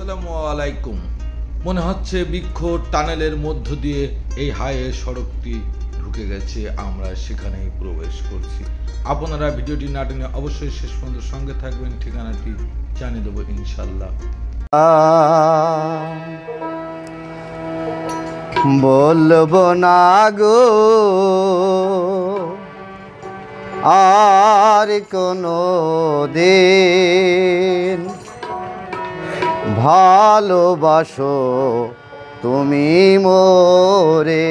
আসসালামু আলাইকুম। মনে হচ্ছে বৃক্ষ টানেলের মধ্য দিয়ে এই হাইওয়ে সড়কটি ঢুকে গেছে, আমরা সেখানেই প্রবেশ করছি। আপনারা ভিডিওটি না টেনে অবশ্যই শেষ পর্যন্ত সঙ্গে থাকবেন, ঠিকানাটি জানিয়ে দেবো ইনশাল্লাহ। বলবো না গো আর কোনো দিন, ভালোবাসো তুমি মোরে।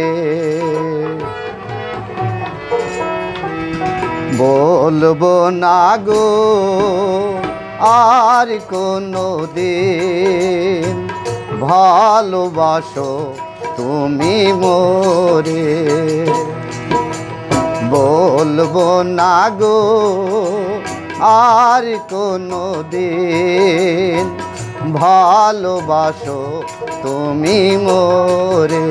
বলবো না গো আর কোনো দিন, ভালোবাসো তুমি মোরে। বলবো না গো আর কোনো দিন, ভালোবাসো তুমি মোরে।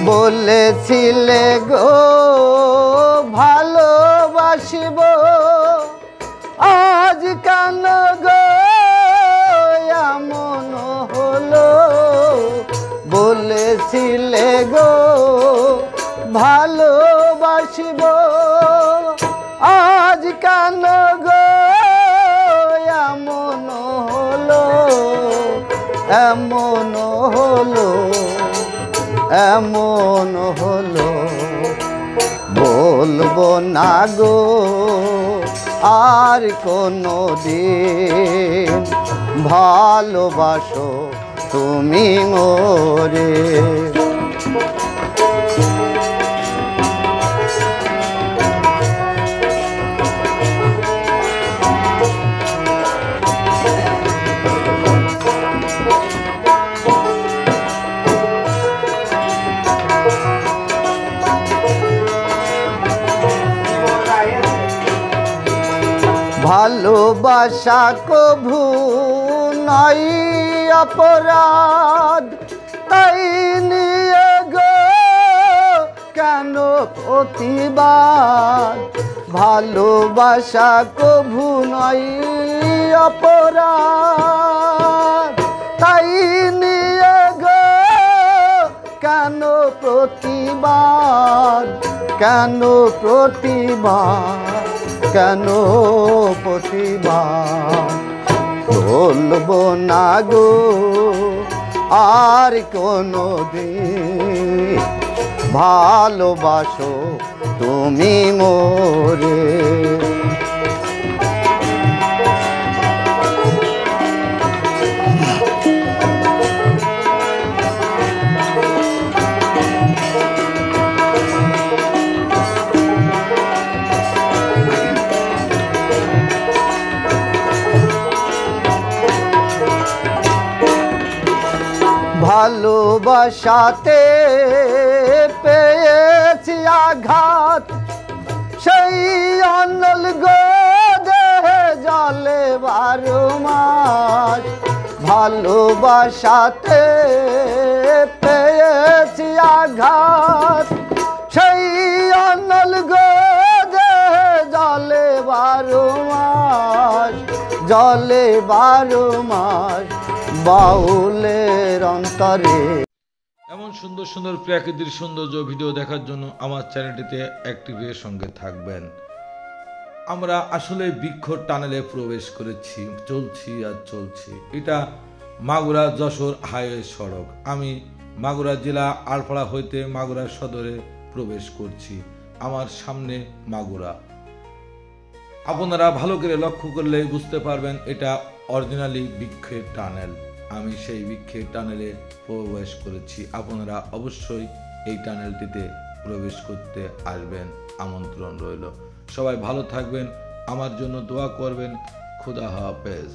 বলেছিলে গো ভালোবাসিব, আজ কেন গো এমন হলো। বলেছিলে গো ভালোবাসিব, আজ কেন গো এমন হলো। এমন হলো, এমন হলো। বলবো না গো আর কোনো দিন, ভালোবাসো তুমি মোরে। ভালোবাসা কভু নাই অপরাধ, তাই নিয়ে গো কেন প্রতিবাদ। ভালোবাসা কভু নাই অপরাধ, তাই নিয়ে গো কেন প্রতিবাদ। কেন প্রতিবাদ, কেন প্রতিবাদ। বলবো না গো আর কোনো দিন, ভালোবাসো তুমি মোরে। ভালোবাসাতে পেয়েছি আঘাত, সেই অনল গো দেহে জলে 12 মাস। ভালোবাসাতে পেয়েছি আঘাত, সেই অনল গো দেহে জলে 12 মাস। জলে 12 মাস বাউলের অন্তরে। এমন সুন্দর সুন্দর প্রাকৃতিক সৌন্দর্য ভিডিও দেখার জন্য আমার চ্যানেলটিতে অ্যাক্টিভের সঙ্গে থাকবেন। আমরা আসলে বৃক্ষ টানেলে প্রবেশ করেছি, চলছি আর চলছি। এটা মাগুরা যশোর হাইওয়ে সড়ক। আমি মাগুরা জেলা আলপাড়া হইতে মাগুরা সদরে প্রবেশ করছি। আমার সামনে মাগুরা। আপনারা ভালো করে লক্ষ্য করলে বুঝতে পারবেন এটা অরিজিনালি বৃক্ষের টানেল। আমি সেই বৃক্ষের টানেলে প্রবেশ করেছি। আপনারা অবশ্যই এই টানেলটিতে প্রবেশ করতে আসবেন, আমন্ত্রণ রইল। সবাই ভালো থাকবেন, আমার জন্য দোয়া করবেন। খুদা হাফেজ।